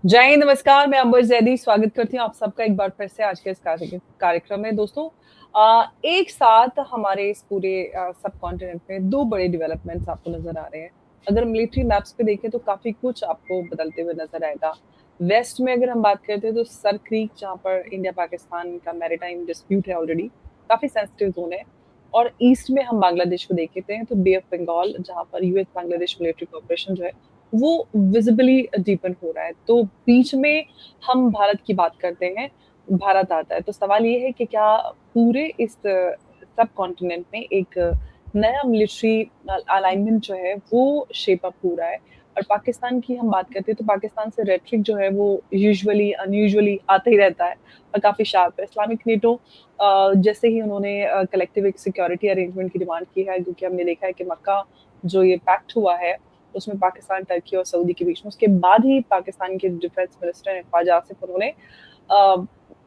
जय हिंद, नमस्कार। मैं अंबर जैदी स्वागत करती हूँ आप सबका एक बार फिर से आज के इस कार्यक्रम में। दोस्तों, एक साथ हमारे इस पूरे सब कॉन्टिनेंट में 2 बड़े डेवलपमेंट्स आपको नज़र आ रहे हैं। अगर मिलिट्री मैप्स पे देखें तो काफ़ी कुछ आपको बदलते हुए नज़र आएगा। वेस्ट में अगर हम बात करते हैं तो सर क्रीक, जहाँ पर इंडिया-पाकिस्तान का मैरीटाइम डिस्प्यूट है ऑलरेडी, काफ़ी सेंसिटिव ज़ोन है। और ईस्ट में हम बांग्लादेश को देखते हैं तो बे ऑफ बंगाल, जहाँ पर यूएस बांग्लादेश मिलिट्री कोऑपरेशन जो है वो विज़िबली डीपन हो रहा है। तो बीच में हम भारत की बात करते हैं, भारत आता है। तो सवाल ये है कि क्या पूरे इस सब कॉन्टिनेंट में एक नया मिलिट्री अलाइनमेंट जो है वो शेप अप हो रहा है। और पाकिस्तान की हम बात करते हैं तो पाकिस्तान से रेटरिक जो है वो यूजुअली अनयूजुअली आता ही रहता है और काफ़ी शार्प है। इस्लामिक नेटो जैसे ही उन्होंने कलेक्टिव एक सिक्योरिटी अरेंजमेंट की डिमांड की है, क्योंकि हमने देखा है कि मक्का जो ये पैक्ट हुआ है उसमें पाकिस्तान, टर्की और सऊदी के बीच में, उसके बाद ही पाकिस्तान के डिफेंस मिनिस्टर हैं ख्वाजा आसिफ, उन्होंने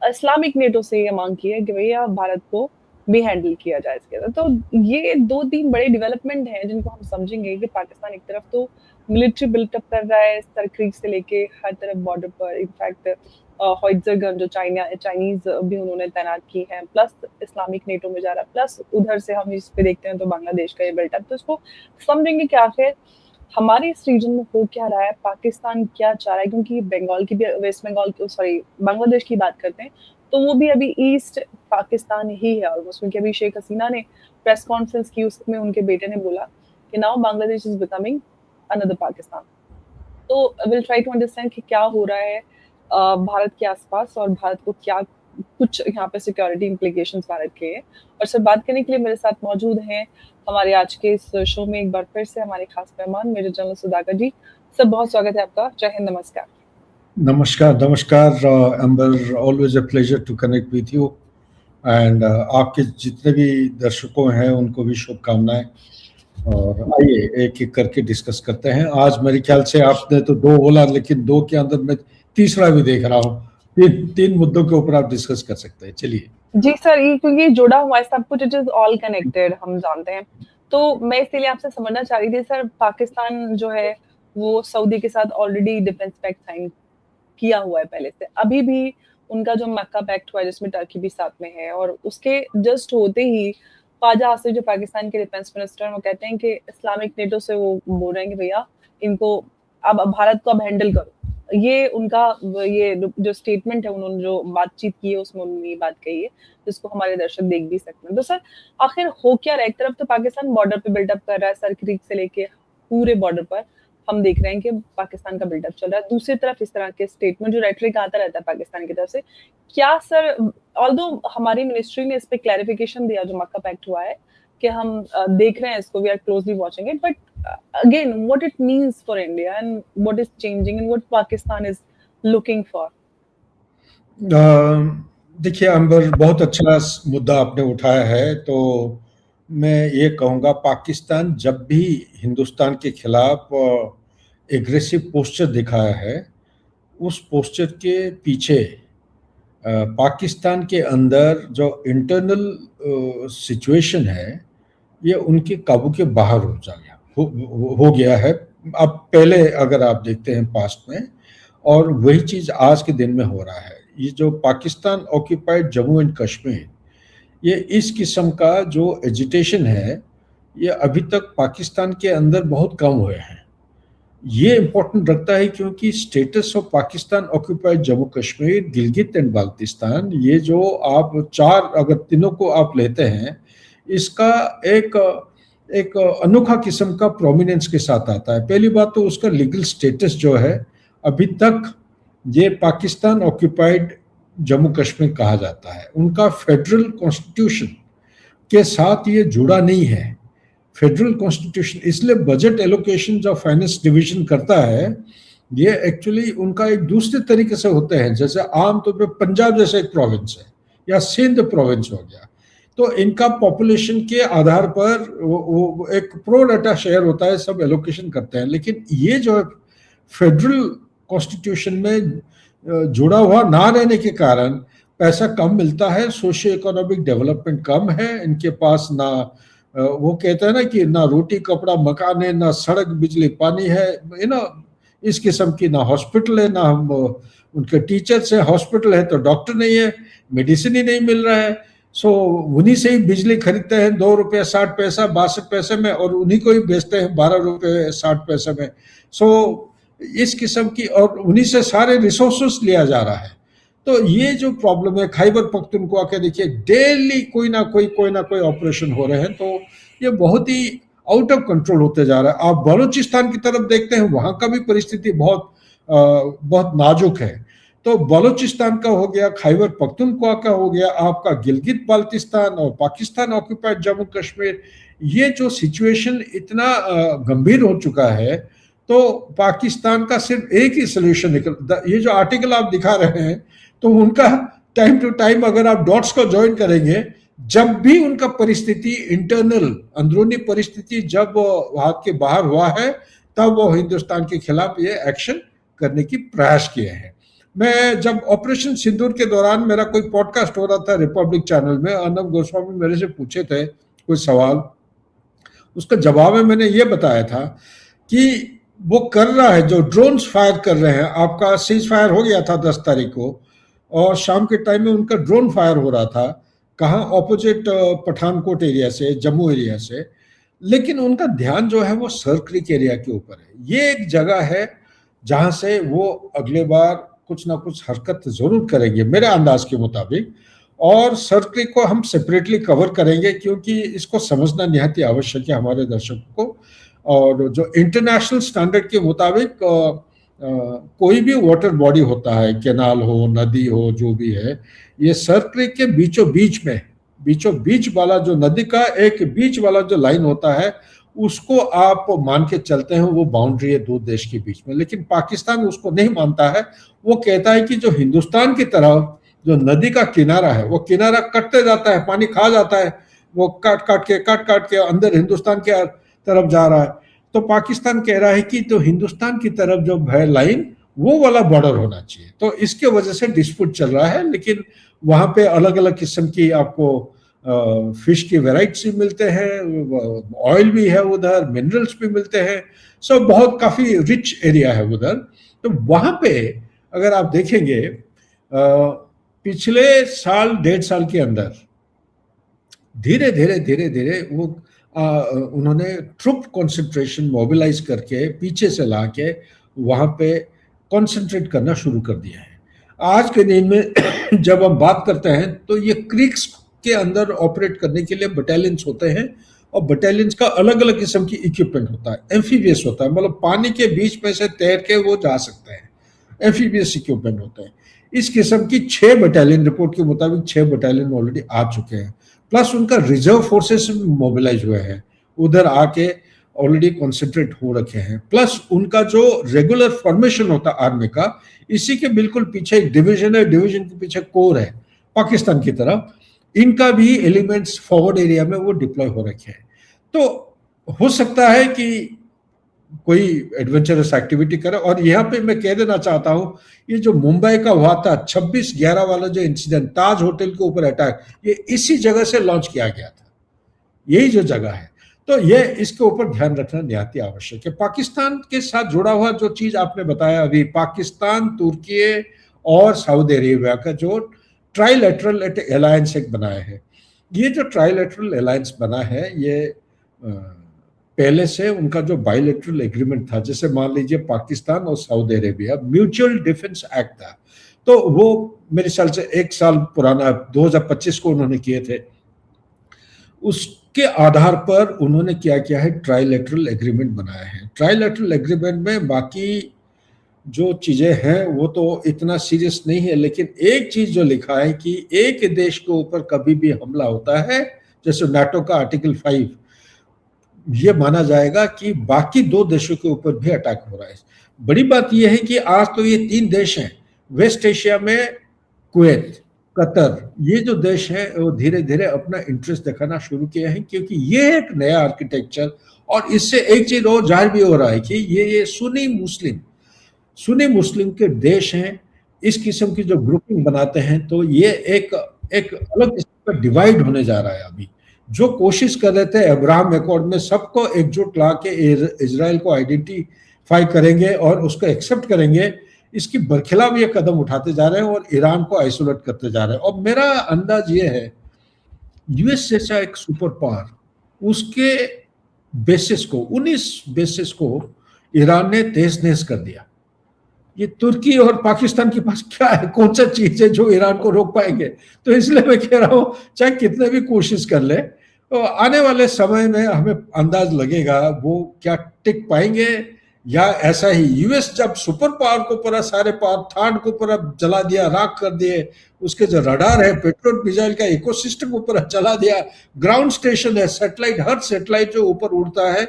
इस्लामिक नेटो से ये मांग की है कि भैया भारत को भी हैंडल किया जाए इसके अंदर। तो ये 2-3 बड़े डेवलपमेंट हैं जिनको हम समझेंगे कि पाकिस्तान एक तरफ तो मिलिट्री बिल्ट अप कर रहा है सर क्रीक से लेके हर तरफ बॉर्डर पर। इनफैक्ट होइट्जर गन जो चाइनीज़ भी उन्होंने तैनात की हैं, प्लस इस्लामिक नेटो में जा रहा है, प्लस उधर से हम इस पे देखते हैं तो बांग्लादेश का ये बिल्ट अप। तो इसको समझेंगे कि आखिर हमारे इस रीजन में हो क्या रहा है, पाकिस्तान क्या चाह रहा है, क्योंकि बंगाल की भी वेस्ट बंगाल की सॉरी बांग्लादेश की बात करते हैं, तो वो भी अभी ईस्ट पाकिस्तान ही है ऑलमोस्ट। क्योंकि अभी शेख हसीना ने प्रेस कॉन्फ्रेंस की, उसमें उनके बेटे ने बोला कि now Bangladesh is becoming another Pakistan. तो विल ट्राई टू अंडरस्टैंड कि क्या हो रहा है भारत के आसपास और भारत को क्या कुछ यहाँ पे सिक्योरिटी इम्प्लीकेशंस भारत के हैं। और सर बात करने के लिए मेरे साथ मौजूद हैं हमारे आज के इस शो में एक बार फिर से हमारे खास मेहमान major general Sudhakar ji. Sir बहुत स्वागत है आपका। जय हिंद, नमस्कार। नमस्कार नमस्कार Ambar, always a pleasure to connect with you and आपके जितने भी दर्शकों हैं उनको भी शुभकामनाएं। और आइए एक एक करके डिस्कस करते हैं। आज मेरे ख्याल से आपने तो 2 बोला, लेकिन 2 के अंदर मैं तीसरा भी देख रहा हूँ। तीन मुद्दों के ऊपर आप डिस्कस कर सकते हैं। चलिए जी सर, ये क्योंकि जुड़ा हुआ है सब कुछ, इट इज ऑल कनेक्टेड, हम जानते हैं। तो मैं इसीलिए आपसे समझना चाह रही थी सर, पाकिस्तान जो है वो सऊदी के साथ ऑलरेडी डिफेंस पैक्ट साइन किया हुआ है पहले से। अभी भी उनका जो मक्का पैक्ट हुआ है जिसमें टर्की भी साथ में है, और उसके जस्ट होते ही ख्वाजा आसिफ जो पाकिस्तान के डिफेंस मिनिस्टर हैं वो कहते हैं कि इस्लामिक नेटो से वो बोल रहे हैं कि भैया इनको अब भारत को अब हैंडल करो। ये उनका ये जो स्टेटमेंट है, उन्होंने जो बातचीत की है उसमें उन्होंने ये बात कही है, जिसको हमारे दर्शक देख भी सकते हैं। तो सर आखिर हो क्या रहा है? एक तरफ तो पाकिस्तान बॉर्डर पे बिल्डअप कर रहा है, सर क्रीक से लेके पूरे बॉर्डर पर हम देख रहे हैं कि पाकिस्तान का बिल्डअप चल रहा है। दूसरी तरफ इस तरह के स्टेटमेंट जो रेटरिक आता रहता है पाकिस्तान की तरफ से, क्या सर, ऑल्दो हमारी मिनिस्ट्री ने इस पे क्लैरिफिकेशन दिया जो मक्का पैक्ट हुआ है कि हम देख रहे हैं इसको, we are closely watching it, but again what it means for India and what is changing and what Pakistan is looking for. देखिए अंबर, बहुत अच्छा मुद्दा आपने उठाया है। तो मैं ये कहूँगा, पाकिस्तान जब भी हिंदुस्तान के खिलाफ एग्रेसिव पोस्चर दिखाया है, उस पोस्चर के पीछे पाकिस्तान के अंदर जो इंटरनल सिचुएशन है ये उनके काबू के बाहर हो गया है। अब पहले अगर आप देखते हैं पास्ट में, और वही चीज़ आज के दिन में हो रहा है। ये जो पाकिस्तान ऑक्यूपाइड जम्मू एंड कश्मीर, ये इस किस्म का जो एजिटेशन है ये अभी तक पाकिस्तान के अंदर बहुत कम हुए हैं। ये इम्पोर्टेंट रखता है क्योंकि status of Pakistan occupied Jammu Kashmir, Gilgit and Baltistan, ये जो आप 4 अगर तीनों को आप लेते हैं, इसका एक एक अनोखा किस्म का प्रोमिनेंस के साथ आता है। पहली बात तो उसका लीगल स्टेटस जो है, अभी तक ये पाकिस्तान ऑक्यूपाइड जम्मू कश्मीर कहा जाता है। उनका फेडरल कॉन्स्टिट्यूशन के साथ ये जुड़ा नहीं है। फेडरल कॉन्स्टिट्यूशन इसलिए बजट एलोकेशन जो फाइनेंस डिवीजन करता है, ये एक्चुअली उनका एक दूसरे तरीके से होते हैं। जैसे आमतौर पे पंजाब जैसे एक प्रोविंस है या सिंध प्रोविंस हो गया, तो इनका पॉपुलेशन के आधार पर वो एक प्रो डाटा शेयर होता है, सब एलोकेशन करते हैं। लेकिन ये जो है फेडरल कॉन्स्टिट्यूशन में जुड़ा हुआ ना रहने के कारण पैसा कम मिलता है, सोशियो इकोनॉमिक डेवलपमेंट कम है इनके पास। ना वो कहते हैं ना कि ना रोटी कपड़ा मकान है, ना सड़क बिजली पानी है, इस किस्म की ना हॉस्पिटल है, ना हम उनके टीचर्स हैं, हॉस्पिटल है तो डॉक्टर नहीं है, मेडिसिन ही नहीं मिल रहा है। सो उन्हीं से ही बिजली खरीदते हैं 2 रुपये 60 पैसा 62 पैसे में, और उन्हीं को ही बेचते हैं 12 रुपये 60 पैसे में। सो इस किस्म की, और उन्हीं से सारे रिसोर्सेस लिया जा रहा है। तो ये जो प्रॉब्लम है खैबर पख्तूनख्वा के, देखिए डेली कोई ना कोई ऑपरेशन हो रहे हैं, तो ये बहुत ही आउट ऑफ कंट्रोल होते जा रहा है। आप बलूचिस्तान की तरफ देखते हैं, वहां का भी परिस्थिति बहुत नाजुक है। तो बलूचिस्तान का हो गया, खैबर पख्तूनख्वा का हो गया, आपका गिलगित बाल्टिस्तान और पाकिस्तान ऑक्यूपाइड जम्मू कश्मीर, ये जो सिचुएशन इतना गंभीर हो चुका है, तो पाकिस्तान का सिर्फ एक ही सोल्यूशन निकल, ये जो आर्टिकल आप दिखा रहे हैं, तो उनका टाइम टू टाइम अगर आप डॉट्स को ज्वाइन करेंगे, जब भी उनका परिस्थिति इंटरनल अंदरूनी परिस्थिति जब हाथ के बाहर हुआ है, तब वो हिंदुस्तान के खिलाफ ये एक्शन करने की प्रयास किए हैं। मैं जब ऑपरेशन सिंदूर के दौरान मेरा कोई पॉडकास्ट हो रहा था रिपब्लिक चैनल में, अर्नब गोस्वामी मेरे से पूछे थे कोई सवाल, उसका जवाब में मैंने ये बताया था कि वो कर रहा है, जो ड्रोन्स फायर कर रहे हैं, आपका सीज फायर हो गया था 10 तारीख को, और शाम के टाइम में उनका ड्रोन फायर हो रहा था, कहाँ, ऑपोजिट पठानकोट एरिया से, जम्मू एरिया से। लेकिन उनका ध्यान जो है वो सर क्रिक एरिया के ऊपर है। ये एक जगह है जहां से वो अगले बार कुछ ना कुछ हरकत जरूर करेंगे मेरे अंदाज के मुताबिक, और सर क्रिक को हम सेपरेटली कवर करेंगे, क्योंकि इसको समझना निहायत आवश्यक है हमारे दर्शकों को। और जो इंटरनेशनल स्टैंडर्ड के मुताबिक कोई भी वाटर बॉडी होता है, कैनाल हो, नदी हो, जो भी है, ये सर क्रिक के बीचों बीच वाला जो नदी का एक बीच वाला जो लाइन होता है, उसको आप मान के चलते हैं वो बाउंड्री है दो देश के बीच में। लेकिन पाकिस्तान उसको नहीं मानता है। वो कहता है कि जो हिंदुस्तान की तरफ जो नदी का किनारा है, वो किनारा कटते जाता है, पानी खा जाता है, वो काट काट के अंदर हिंदुस्तान के तरफ जा रहा है। तो पाकिस्तान कह रहा है कि तो हिंदुस्तान की तरफ जो है लाइन, वो वाला बॉर्डर होना चाहिए। तो इसके वजह से डिस्प्यूट चल रहा है। लेकिन वहां पे अलग अलग किस्म की आपको फिश की वेराइटीज भी मिलते हैं, ऑयल भी है उधर, मिनरल्स भी मिलते हैं। सो बहुत काफी रिच एरिया है उधर। तो वहां पे अगर आप देखेंगे पिछले साल 1.5 साल के अंदर धीरे धीरे वो उन्होंने ट्रुप कंसंट्रेशन मोबिलाइज करके पीछे से लाके वहां पे कंसंट्रेट करना शुरू कर दिया है। आज के दिन में जब हम बात करते हैं तो ये क्रीक्स के अंदर ऑपरेट करने के लिए बटालियंस होते हैं, और बटालियंस का अलग अलग किस्म की इक्विपमेंट होता है। एम्फीबियस होता है, मतलब पानी के बीच में से तैर के वो जा सकते हैं, एम्फीबियस इक्विपमेंट होते हैं। इस किस्म की 6 बटालियन, रिपोर्ट के मुताबिक 6 बटालियन ऑलरेडी आ चुके हैं, प्लस उनका रिजर्व फोर्सेस मोबिलाइज हुए हैं, उधर आके ऑलरेडी कॉन्सेंट्रेट हो रखे हैं। प्लस उनका जो रेगुलर फॉर्मेशन होता है आर्मी का, इसी के बिल्कुल पीछे एक डिवीजन है, डिवीजन के पीछे कोर है पाकिस्तान की तरफ। इनका भी एलिमेंट्स फॉरवर्ड एरिया में वो डिप्लॉय हो रखे हैं। तो हो सकता है कि कोई एडवेंचरस एक्टिविटी करे। और यहाँ पे मैं कह देना चाहता हूँ, ये जो मुंबई का हुआ था 26/11 वाला जो इंसिडेंट, ताज होटल के ऊपर अटैक, ये इसी जगह से लॉन्च किया गया था, यही जो जगह है। तो ये इसके ऊपर ध्यान रखना निहायत आवश्यक है। पाकिस्तान के साथ जुड़ा हुआ जो चीज आपने बताया अभी, पाकिस्तान, तुर्की और सऊदी अरेबिया का जो ट्राइलेटरल अलायंस एक बनाया है, ये जो ट्राइलेटरल अलायंस बना है, ये पहले से उनका जो बायलेटरल एग्रीमेंट था, जैसे मान लीजिए पाकिस्तान और Saudi Arabia mutual defence act था, तो वो मेरे ख्याल से 1 साल पुराना, 2025 को उन्होंने किए थे। उसके आधार पर उन्होंने क्या किया है, ट्राइलेटरल एग्रीमेंट बनाया है। ट्राइलेटरल एग्रीमेंट में बाकी जो चीजें हैं वो तो इतना सीरियस नहीं है, लेकिन एक चीज जो लिखा है कि एक देश के ऊपर कभी भी हमला होता है, जैसे नाटो का आर्टिकल 5, ये माना जाएगा कि बाकी 2 देशों के ऊपर भी अटैक हो रहा है। बड़ी बात यह है कि आज तो ये 3 देश हैं वेस्ट एशिया में, कुवैत, कतर, ये जो देश है वो धीरे धीरे अपना इंटरेस्ट दिखाना शुरू किया है, क्योंकि ये एक नया आर्किटेक्चर। और इससे एक चीज और जाहिर भी हो रहा है कि ये सुन्नी मुस्लिम के देश हैं। इस किस्म की जो ग्रुपिंग बनाते हैं, तो ये एक अलग किस्म का डिवाइड होने जा रहा है। अभी जो कोशिश कर रहे थे अब्राहम अकॉर्ड में सबको एकजुट ला के इजराइल को आइडेंटिटी करेंगे और उसको एक्सेप्ट करेंगे, इसकी बरखिलाफ ये कदम उठाते जा रहे हैं और ईरान को आइसोलेट करते जा रहे हैं। और मेरा अंदाज ये है, यूएस जैसा एक सुपर पावर, उसके बेसिस को, 19 बेसिस को ईरान ने तहस नहस कर दिया। ये तुर्की और पाकिस्तान के पास क्या है, कौन सा चीज है जो ईरान को रोक पाएंगे? तो इसलिए मैं कह रहा हूं, चाहे कितने भी कोशिश कर ले, तो आने वाले समय में हमें अंदाज लगेगा वो क्या टिक पाएंगे, या ऐसा ही यूएस जब सुपर पावर को पूरा, सारे पावर थाड को पूरा जला दिया, राख कर दिए, उसके जो रडार है, पेट्रोल मिसाइल का इकोसिस्टम को पूरा जला दिया, ग्राउंड स्टेशन है, सैटेलाइट, हर सैटेलाइट जो ऊपर उड़ता है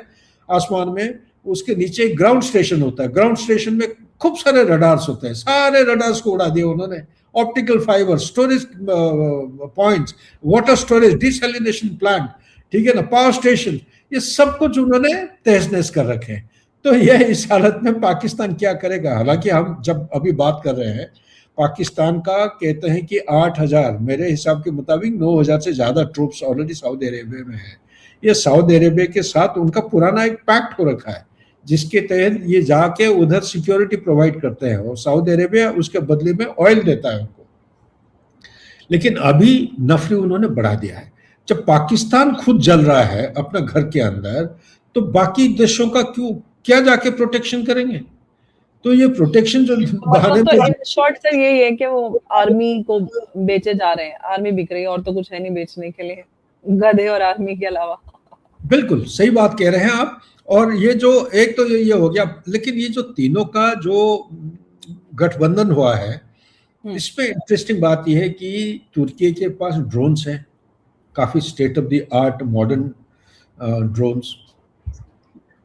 आसमान में, उसके नीचे एक ग्राउंड स्टेशन होता है। ग्राउंड स्टेशन में खूब सारे रडार्स होते हैं, सारे रडार्स को उड़ा दिया उन्होंने। Optical fibre, storage points, water storage, desalination plant, ठीक है ना, पावर स्टेशन, ये सब कुछ उन्होंने तहस नहस कर रखे हैं। तो यह इस हालत में पाकिस्तान क्या करेगा? हालांकि हम जब अभी बात कर रहे हैं पाकिस्तान का, कहते हैं कि 8,000, मेरे हिसाब के मुताबिक 9,000 से ज्यादा ट्रूप्स ऑलरेडी सऊदी अरेबिया में है। ये सऊदी अरेबिया के साथ उनका पुराना एक पैक्ट हो रखा है, जिसके तहत ये जाके उधर सिक्योरिटी प्रोवाइड करते हैं और सऊदी अरेबिया उसके बदले में ऑयल देता है उनको। लेकिन अभी नफरी उन्होंने बढ़ा दिया है। जब पाकिस्तान खुद जल रहा है अपना घर के अंदर, तो बाकी देशों का क्या जाके प्रोटेक्शन करेंगे? तो ये प्रोटेक्शन जो बहाने तो इन शॉर्ट सर यही है कि वो आर्मी को बेचे जा रहे हैं, आर्मी बिक रही है, और तो कुछ है नहीं बेचने के लिए, गधे और आर्मी के अलावा। बिल्कुल सही बात कह रहे हैं आप। और ये जो एक तो ये हो गया, लेकिन ये जो तीनों का जो गठबंधन हुआ है, इसमें इंटरेस्टिंग बात यह है कि तुर्की के पास ड्रोन्स हैं, काफी state of the art modern drones.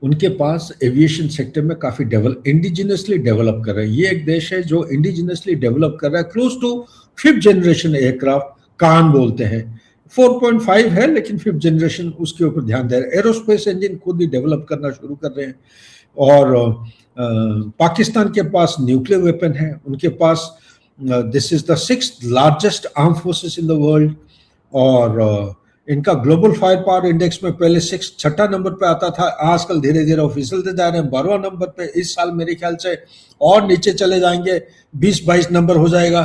उनके पास एविएशन सेक्टर में काफी इंडिजिनसली डेवलप कर रहे हैं। ये एक देश है जो इंडिजिनसली डेवलप कर रहा है, close to 5th generation aircraft, कान बोलते हैं, 4.5 है लेकिन 5th जनरेशन, उसके ऊपर ध्यान दे रहे हैं। एरोस्पेस इंजन खुद ही डेवलप करना शुरू कर रहे हैं। और पाकिस्तान के पास न्यूक्लियर वेपन है, उनके पास this is the 6th largest arm forces in the world. और इनका ग्लोबल फायर पावर इंडेक्स में पहले 6 नंबर पे आता था, आजकल धीरे धीरे वो फिसलते जा रहे हैं, 12वां नंबर पे। इस साल मेरे ख्याल से और नीचे चले जाएंगे, 20-22 नंबर हो जाएगा,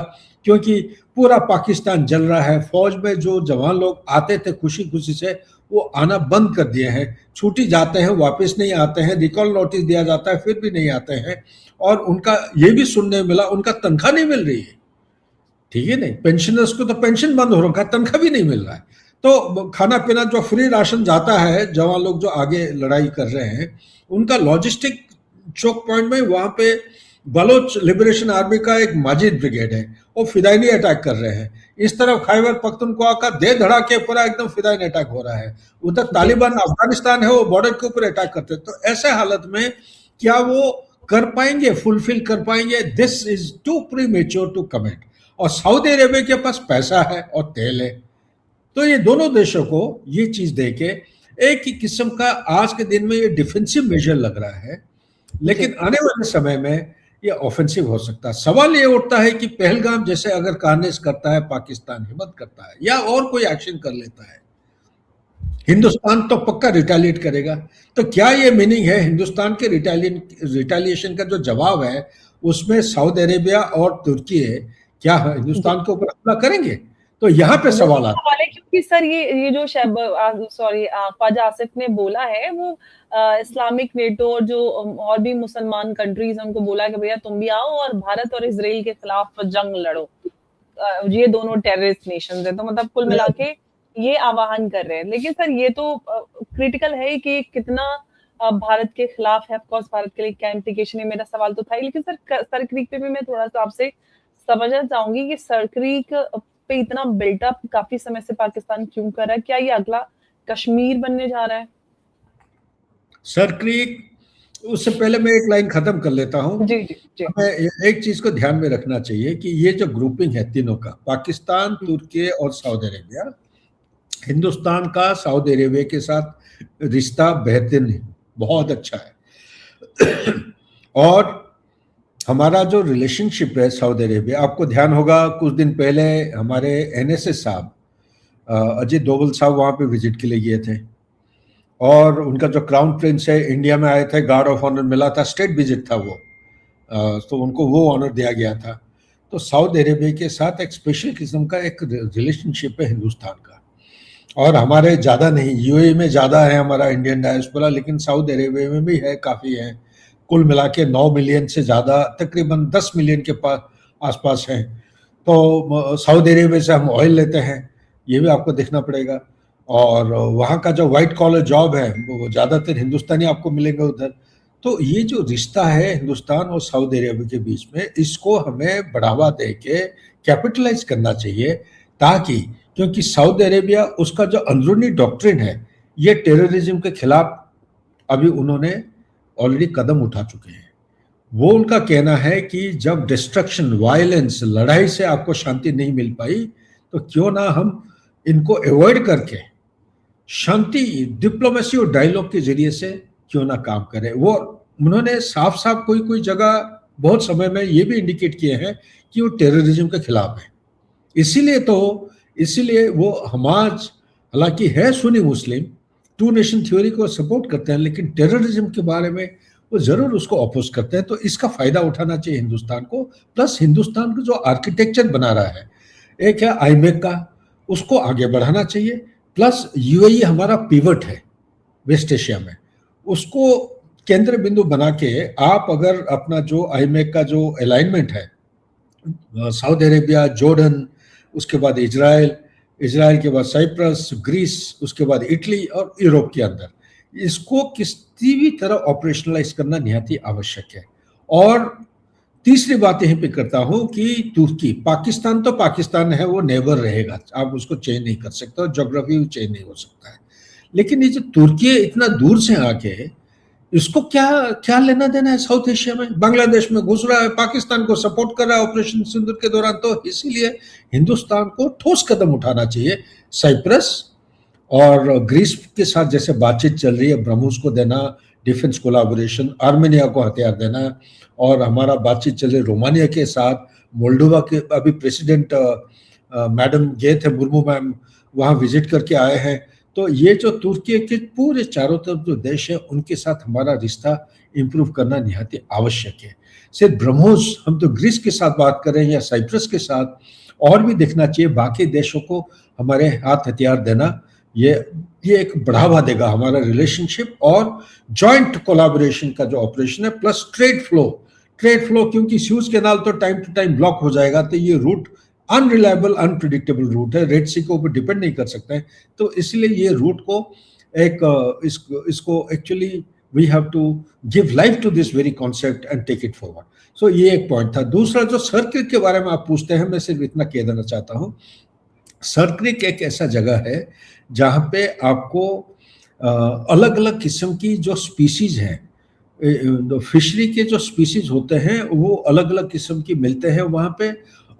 क्योंकि पूरा पाकिस्तान जल रहा है। फौज में जो जवान लोग आते थे खुशी खुशी से, वो आना बंद कर दिए हैं, छुट्टी जाते हैं, वापस नहीं आते हैं, रिकॉल नोटिस दिया जाता है फिर भी नहीं आते हैं। और उनका ये भी सुनने मिला, उनका तनख्वाह नहीं मिल रही है, ठीक है नहीं, पेंशनर्स को तो पेंशन बंद हो रखा है, तनख्वाह भी नहीं मिल रहा है। तो खाना पीना जो फ्री राशन जाता है, जवान लोग जो आगे लड़ाई कर रहे हैं, उनका लॉजिस्टिक चौक पॉइंट में, वहां पे बलोच लिबरेशन आर्मी का एक माजिद ब्रिगेड है, वो फिदायनी अटैक कर रहे हैं। इस तरफ खैबर पख्तूनख्वा का दे धड़ा के पूरा एकदम फिदायनी अटैक हो रहा है, उधर तालिबान अफगानिस्तान है, वो बॉर्डर के ऊपर अटैक करते हैं। तो ऐसे हालत में क्या वो कर पाएंगे, फुलफिल कर पाएंगे? This is too premature to comment. और सऊदी अरेबिया के पास पैसा है और तेल है, तो ये दोनों देशों को ये चीज देके एक ही किस्म का आज के दिन में ये डिफेंसिव मेजर लग रहा है, लेकिन आने वाले समय में ये ऑफेंसिव हो सकता है। सवाल ये उठता है कि पहलगाम जैसे अगर कार्नेज करता है पाकिस्तान, हिम्मत करता है, या और कोई एक्शन कर लेता है, हिंदुस्तान तो पक्का रिटेलिएट करेगा। तो क्या ये मीनिंग है हिंदुस्तान के रिटेलिएशन का जो जवाब है, उसमें सऊदी अरेबिया और तुर्की है, क्या हिंदुस्तान के ऊपर हमला करेंगे? तो यहाँ पे सवाल आता है, क्योंकि सर ये जो ख्वाजा आसिफ ने बोला है, वो इस्लामिक नेटो और जो और भी मुसलमान कंट्रीज उनको बोला कि भैया तुम भी आओ और भारत और इजराइल के खिलाफ जंग लड़ो, ये दोनों टेररिस्ट नेशंस हैं। तो मतलब कुल मिला के ये आह्वान कर रहे हैं। लेकिन सर ये तो क्रिटिकल है कि कितना भारत के खिलाफ है। ऑफकोर्स भारत के लिए क्या इम्प्लीकेशन है, मेरा सवाल तो था ही। लेकिन सर क्रीक पे भी मैं थोड़ा सा आपसे समझना चाहूंगी कि सर क्रीक पे इतना बिल्टअप काफी समय से पाकिस्तान क्यों कर रहा है? क्या ये अगला कश्मीर बनने जा रहा है? सर क्रीक, उससे पहले मैं एक लाइन खत्म कर लेता हूं। जी जी जी। हमें एक चीज को ध्यान में रखना चाहिए कि ये जो ग्रुपिंग है तीनों का, पाकिस्तान, तुर्की और सऊदी अरेबिया, हिंदुस्तान का सऊदी अरेबिया के साथ रिश्ता बेहतरीन है, बहुत अच्छा है। और हमारा जो रिलेशनशिप है सऊदी अरेबिया, आपको ध्यान होगा कुछ दिन पहले हमारे एनएसएस साहब अजय डोवल साहब वहाँ पे विजिट के लिए गए थे, और उनका जो क्राउन प्रिंस है इंडिया में आए थे, गार्ड ऑफ ऑनर मिला था, स्टेट विजिट था वो, तो उनको वो ऑनर दिया गया था। तो सऊदी अरेबिया के साथ एक स्पेशल किस्म का एक रिलेशनशिप है हिंदुस्तान का। और हमारे ज़्यादा नहीं, यूएई में ज़्यादा है हमारा इंडियन डायस्पोरा, लेकिन सऊदी अरेबिया में भी है, काफ़ी है। कुल मिला के 9 मिलियन से ज़्यादा, तकरीबन 10 मिलियन के पास आसपास हैं। तो सऊदी अरेबिया से हम ऑयल लेते हैं, ये भी आपको देखना पड़ेगा। और वहाँ का जो वाइट कॉलर जॉब है वो ज़्यादातर हिंदुस्तानी आपको मिलेंगे उधर। तो ये जो रिश्ता है हिंदुस्तान और सऊदी अरेबिया के बीच में, इसको हमें बढ़ावा दे के कैपिटलाइज करना चाहिए, ताकि, क्योंकि सऊदी अरेबिया उसका जो अंदरूनी डॉक्ट्रिन है, ये टेररिज्म के खिलाफ अभी उन्होंने ऑलरेडी कदम उठा चुके हैं। वो उनका कहना है कि जब डिस्ट्रक्शन, वायलेंस, लड़ाई से आपको शांति नहीं मिल पाई, तो क्यों ना हम इनको अवॉइड करके शांति, डिप्लोमेसी और डायलॉग के जरिए से क्यों ना काम करें। वो उन्होंने साफ साफ कोई कोई जगह बहुत समय में ये भी इंडिकेट किए हैं कि वो टेररिज्म के खिलाफ है। इसीलिए वो हमाज, हालांकि है सुन्नी मुस्लिम, टू नेशन थ्योरी को सपोर्ट करते हैं, लेकिन टेररिज्म के बारे में वो जरूर उसको अपोज करते हैं। तो इसका फायदा उठाना चाहिए हिंदुस्तान को। प्लस हिंदुस्तान को जो आर्किटेक्चर बना रहा है, एक है आईमेक का, उसको आगे बढ़ाना चाहिए। प्लस यूएई हमारा पिवट है वेस्ट एशिया में, उसको केंद्र बिंदु बना के आप अगर अपना जो आईमेक का जो अलाइनमेंट है, सऊदी अरेबिया, जॉर्डन, उसके बाद इजराइल के बाद साइप्रस, ग्रीस, उसके बाद इटली और यूरोप के अंदर, इसको किसी भी तरह ऑपरेशनलाइज करना निहायत ही आवश्यक है। और तीसरी बात यहीं पे करता हूं कि तुर्की, पाकिस्तान तो पाकिस्तान है, वो नेबर रहेगा, आप उसको चेंज नहीं कर सकते, और ज्योग्राफी भी चेंज नहीं हो सकता है। लेकिन ये जो तुर्की इतना दूर से आके, इसको क्या क्या लेना देना है साउथ एशिया में? बांग्लादेश में घुस रहा है, पाकिस्तान को सपोर्ट कर रहा है ऑपरेशन सिंदूर के दौरान। तो इसीलिए हिंदुस्तान को ठोस कदम उठाना चाहिए। साइप्रस और ग्रीस के साथ जैसे बातचीत चल रही है, ब्रह्मोस को देना डिफेंस कोलाबोरेशन, आर्मेनिया को हथियार देना, और हमारा बातचीत चल रही रोमानिया के साथ, मोल्डोवा के अभी प्रेसिडेंट मैडम गए थे, मुर्मू मैम वहाँ विजिट करके आए हैं। तो ये जो तुर्की के पूरे चारों तरफ जो देश है, उनके साथ हमारा रिश्ता इम्प्रूव करना निहायत आवश्यक है। सिर्फ ब्रह्मोस, हम तो ग्रीस के साथ बात कर रहे हैं या साइप्रस के साथ, और भी देखना चाहिए बाकी देशों को हमारे हाथ हथियार देना। ये एक बढ़ावा देगा हमारा रिलेशनशिप और जॉइंट कोलैबोरेशन का जो ऑपरेशन है। प्लस ट्रेड फ्लो, क्योंकि स्यूज कैनाल तो टाइम टू टाइम ब्लॉक हो जाएगा, तो ये रूट अनरिलायबल, अनप्रिडिक्टेबल रूट है, रेड सी के ऊपर डिपेंड नहीं कर सकते हैं। तो इसलिए ये रूट को इसको actually we have to give life to this very concept and take it forward. So ये एक पॉइंट था। दूसरा, जो सर्किल के बारे में आप पूछते हैं, मैं सिर्फ इतना कह देना चाहता हूँ, सर्किल एक ऐसा जगह है जहाँ पे आपको अलग अलग किस्म की जो स्पीसीज हैं, फिशरी के जो स्पीसीज होते हैं, वो अलग अलग किस्म की मिलते हैं वहाँ पे,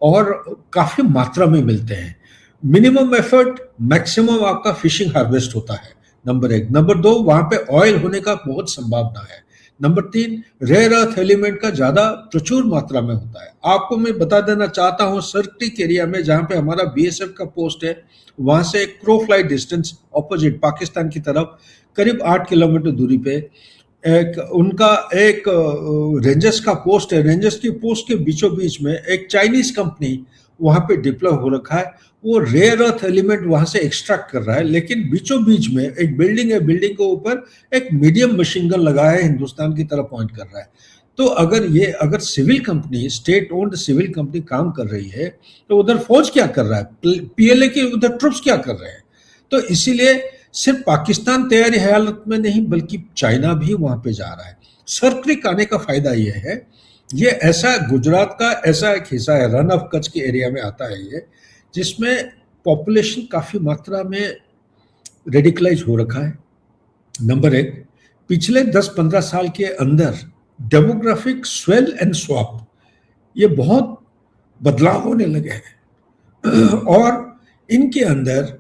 और काफ़ी मात्रा में मिलते हैं। मिनिमम एफर्ट, मैक्सिमम आपका फिशिंग हार्वेस्ट होता है, नंबर 1। नंबर 2, वहाँ पे ऑयल होने का बहुत संभावना है। नंबर 3, रेयर अर्थ एलिमेंट का ज़्यादा प्रचुर मात्रा में होता है। आपको मैं बता देना चाहता हूँ, सर्कटिक एरिया में जहाँ पे हमारा बीएसएफ का पोस्ट है, वहाँ से एक crow flight distance opposite Pakistan की तरफ करीब 8 किलोमीटर दूरी पे उनका एक रेंजर्स का पोस्ट है। रेंजर्स की पोस्ट के बीचों बीच में एक चाइनीज कंपनी वहाँ पे डिप्लॉय हो रखा है। वो रेयर अर्थ एलिमेंट वहाँ से एक्सट्रैक्ट कर रहा है, लेकिन बीचों बीच में एक बिल्डिंग है, बिल्डिंग के ऊपर एक मीडियम मशीन गन लगा है, हिंदुस्तान की तरफ पॉइंट कर रहा है। तो अगर civil company, state owned civil company काम कर रही है, तो उधर फौज क्या कर रहा है, पीएलए के उधर ट्रुप्स क्या कर रहे हैं? तो इसीलिए सिर्फ पाकिस्तान तैयारी हालत में नहीं, बल्कि चाइना भी वहां पे जा रहा है। सर्कलिक आने का फायदा यह है, ये ऐसा गुजरात का ऐसा एक हिस्सा है, रन ऑफ कच्छ के एरिया में आता है ये, जिसमें पॉपुलेशन काफी मात्रा में रेडिकलाइज हो रखा है। नंबर 1, पिछले 10-15 साल के अंदर डेमोग्राफिक स्वेल एंड स्वैप, ये बहुत बदलाव होने लगे हैं, और इनके अंदर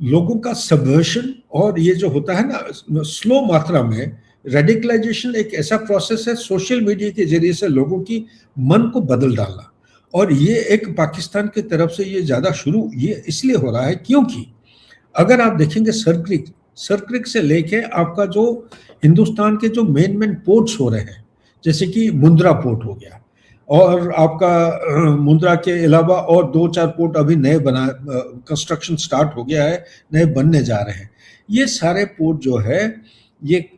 लोगों का सबवर्शन, और ये जो होता है ना स्लो मात्रा में रेडिकलाइजेशन, एक ऐसा प्रोसेस है सोशल मीडिया के जरिए से लोगों की मन को बदल डालना। और ये एक पाकिस्तान की तरफ से ये ज़्यादा शुरू ये इसलिए हो रहा है क्योंकि अगर आप देखेंगे सर्कलिक सर्क्रिक से लेके आपका जो हिंदुस्तान के जो मेन पोर्ट्स हो रहे हैं, जैसे कि मुंद्रा पोर्ट हो गया, और आपका मुंद्रा के अलावा और 2-4 पोर्ट अभी नए कंस्ट्रक्शन स्टार्ट हो गया है, नए बनने जा रहे हैं। ये सारे पोर्ट जो है, ये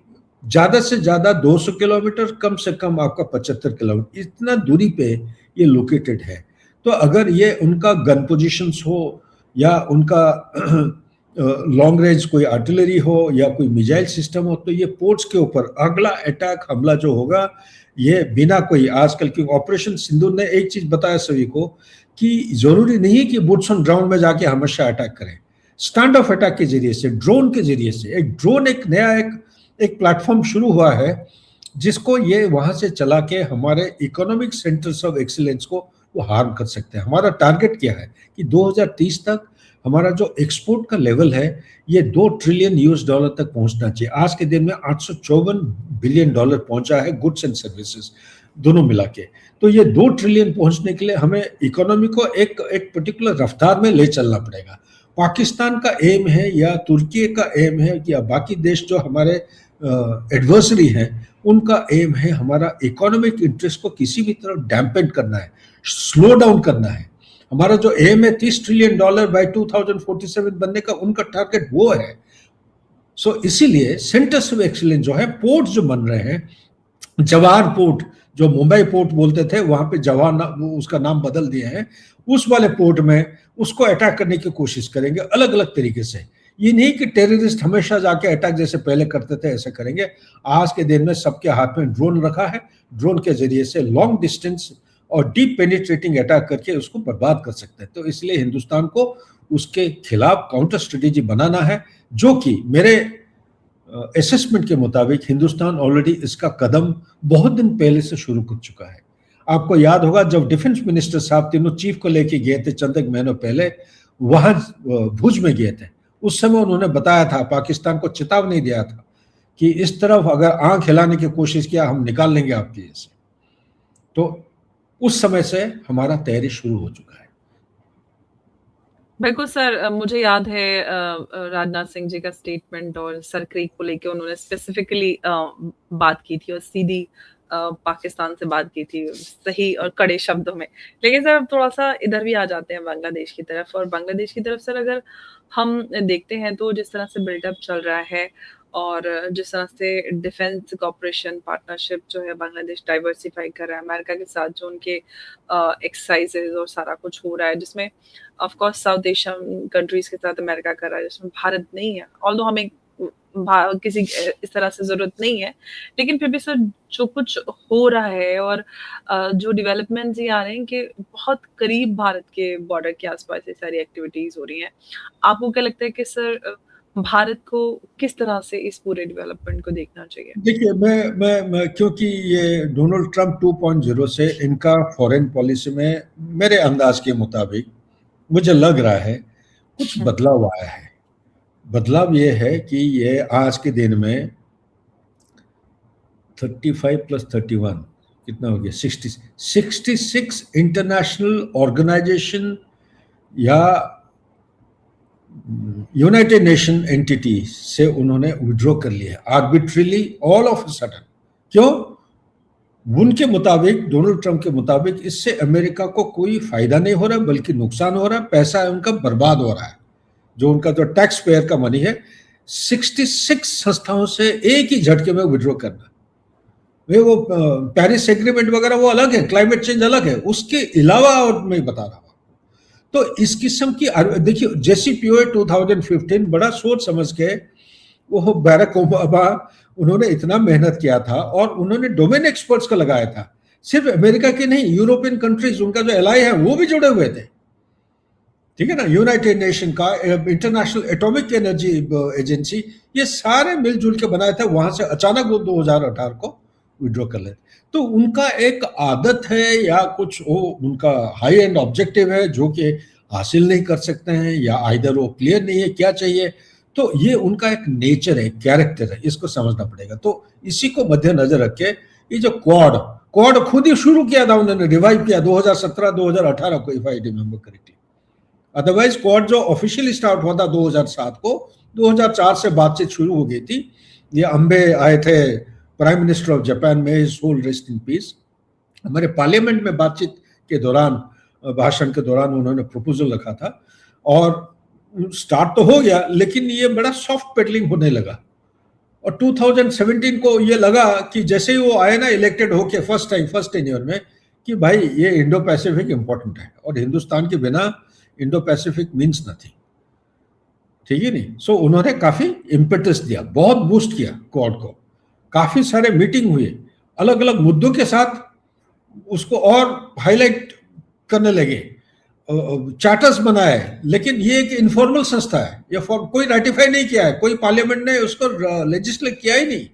ज़्यादा से ज़्यादा 200 किलोमीटर, कम से कम आपका 75 किलोमीटर, इतना दूरी पे ये लोकेटेड है। तो अगर ये उनका गन पोजीशंस हो या उनका लॉन्ग रेंज कोई आर्टिलरी हो या कोई मिसाइल सिस्टम हो, तो ये पोर्ट्स के ऊपर अगला अटैक हमला जो होगा, ये बिना कोई, आजकल की ऑपरेशन सिंदूर ने एक चीज बताया सभी को कि जरूरी नहीं है कि बूट्स ऑन ग्राउंड में जाके हमेशा अटैक करें। स्टैंड ऑफ अटैक के जरिए से, ड्रोन के जरिए से, एक ड्रोन एक नया एक प्लेटफॉर्म शुरू हुआ है जिसको ये वहां से चला के हमारे इकोनॉमिक सेंटर्स ऑफ एक्सीलेंस को वो हार्म कर सकते हैं। हमारा टारगेट क्या है कि 2030 तक हमारा जो एक्सपोर्ट का लेवल है ये $2 ट्रिलियन तक पहुंचना चाहिए। आज के दिन में $854 बिलियन पहुंचा है, गुड्स एंड सर्विसेज दोनों मिला के। तो ये 2 ट्रिलियन पहुंचने के लिए हमें इकोनॉमी को एक पर्टिकुलर रफ्तार में ले चलना पड़ेगा। पाकिस्तान का एम है या तुर्की का एम है या बाकी देश जो हमारे एडवर्सरी हैं, उनका एम है हमारा इकोनॉमिक इंटरेस्ट को किसी भी तरह डैम्पेन करना है, स्लो डाउन करना है। हमारा जो एम है $30 ट्रिलियन बाय 2047 बनने का, उनका टारगेट वो है। सो इसीलिए सेंटर्स ऑफ एक्सीलेंस जो है, पोर्ट जो बन रहे हैं, जवाहर पोर्ट जो मुंबई पोर्ट बोलते थे, वहां पे जवाहर उसका नाम बदल दिए हैं, उस वाले पोर्ट में उसको अटैक करने की कोशिश करेंगे अलग अलग तरीके से। ये नहीं कि टेररिस्ट हमेशा जाके अटैक जैसे पहले करते थे ऐसे करेंगे। आज के दिन में सबके हाथ में ड्रोन रखा है, ड्रोन के जरिए से लॉन्ग डिस्टेंस और डीप पेनिट्रेटिंग अटैक करके उसको बर्बाद कर सकते हैं। तो इसलिए हिंदुस्तान को उसके खिलाफ काउंटर स्ट्रेटेजी बनाना है, जो कि मेरे असेसमेंट के मुताबिक हिंदुस्तान ऑलरेडी इसका कदम बहुत दिन पहले से शुरू कर चुका है। आपको याद होगा जब डिफेंस मिनिस्टर साहब तीनों चीफ को लेके गए थे चंद एक महीनों पहले, वहां भुज में गए थे, उस समय उन्होंने बताया था, पाकिस्तान को चेतावनी दिया था कि इस तरफ अगर आंख हिलाने की कोशिश किया हम निकाल लेंगे आपके जैसे। तो उस समय से हमारा तैयारी शुरू हो चुका है। बिल्कुल सर, मुझे याद है राजनाथ सिंह जी का स्टेटमेंट और सर क्रीक को लेके उन्होंने स्पेसिफिकली बात की थी और सीधी पाकिस्तान से बात की थी, सही और कड़े शब्दों में। लेकिन सर अब थोड़ा-सा इधर भी आ जाते हैं बांग्लादेश की तरफ, और बांग्लादेश की तरफ सर अगर हम देखते हैं तो जिस तरह से बिल्डअप चल रहा है और जिस तरह से डिफेंस कॉर्पोरेशन पार्टनरशिप जो है बांग्लादेश डाइवर्सिफाई कर रहा है, अमेरिका के साथ जो उनके एक्सरसाइजेज और सारा कुछ हो रहा है, जिसमें of course south Asian countries के साथ अमेरिका कर रहा है, जिसमें भारत नहीं है। ऑल्दो हमें किसी इस तरह से जरूरत नहीं है, लेकिन फिर भी सर जो कुछ हो रहा है और जो डेवलपमेंट्स ये आ रहे हैं कि बहुत करीब भारत के बॉर्डर के आसपास ये सारी एक्टिविटीज हो रही हैं। आपको क्या लगता है कि सर भारत को किस तरह से इस पूरे डेवलपमेंट को देखना चाहिए? देखिए, मैं क्योंकि ये डोनाल्ड ट्रंप 2.0 से इनका फॉरेन पॉलिसी में मेरे अंदाज के मुताबिक मुझे लग रहा है कुछ बदलाव आया है। बदलाव ये है कि ये आज के दिन में 35 + 31 कितना हो गया, 66 इंटरनेशनल ऑर्गेनाइजेशन या यूनाइटेड नेशन एंटिटी से उन्होंने विड्रॉ कर लिया आर्बिट्रीली, ऑल ऑफ अ सडन। क्यों? उनके मुताबिक, डोनाल्ड ट्रंप के मुताबिक, इससे अमेरिका को कोई फायदा नहीं हो रहा बल्कि नुकसान हो रहा है, पैसा उनका बर्बाद हो रहा है। जो उनका जो टैक्स पेयर का मनी है, 66 संस्थाओं से एक ही झटके में विड्रॉ करना। वे वो पेरिस एग्रीमेंट वगैरह वो अलग है, क्लाइमेट चेंज अलग है, उसके अलावा और मैं बता रहा हूं। तो इस किस्म की देखिए, JCPOA 2015 बड़ा सोच समझ के वो बैरक ओबामा उन्होंने इतना मेहनत किया था और उन्होंने डोमेन एक्सपर्ट्स को लगाया था। सिर्फ अमेरिका के नहीं, यूरोपियन कंट्रीज, उनका जो एलाई है वो भी जुड़े हुए थे, ठीक है ना। यूनाइटेड नेशन का, इंटरनेशनल एटॉमिक एनर्जी एजेंसी, ये सारे मिलजुल के बनाए थे। वहां से अचानक वो 2018 को विड्रॉ कर लेते। तो उनका एक आदत है या कुछ वो उनका हाई एंड ऑब्जेक्टिव है जो कि हासिल नहीं कर सकते हैं, या आइदर वो क्लियर नहीं है क्या चाहिए। तो ये उनका एक नेचर है, कैरेक्टर है, इसको समझना पड़ेगा। तो इसी को मद्देनजर रख के ये जो क्वाड खुद ही शुरू किया था, उन्होंने रिवाइव किया 2017-2018 को, if I remember correctly. Otherwise quad जो ऑफिशियली स्टार्ट हुआ था 2007 को, 2004 से बातचीत शुरू हो गई थी। ये अम्बे आए थे, प्राइम मिनिस्टर ऑफ जापान में, सोल रेस्ट इन पीस। हमारे पार्लियामेंट में बातचीत के दौरान, भाषण के दौरान उन्होंने प्रपोजल रखा था और स्टार्ट तो हो गया, लेकिन ये बड़ा सॉफ्ट पेडलिंग होने लगा। और 2017 को ये लगा कि जैसे ही वो आए ना इलेक्टेड होके फर्स्ट टेन्योर में, कि भाई ये इंडो पैसिफिक इंपॉर्टेंट है और हिंदुस्तान के बिना इंडो पैसिफिक मीन्स नथिंग, ठीक है नहीं। सो उन्होंने काफी इम्पेटस दिया, बहुत बूस्ट किया क्वाड को, काफी सारे मीटिंग हुए, अलग अलग मुद्दों के साथ उसको और हाईलाइट करने लगे, चार्टर्स बनाए। लेकिन ये एक इनफॉर्मल संस्था है, ये कोई रेटिफाई नहीं किया है, कोई पार्लियामेंट ने उसको लेजिस्लेट किया ही नहीं,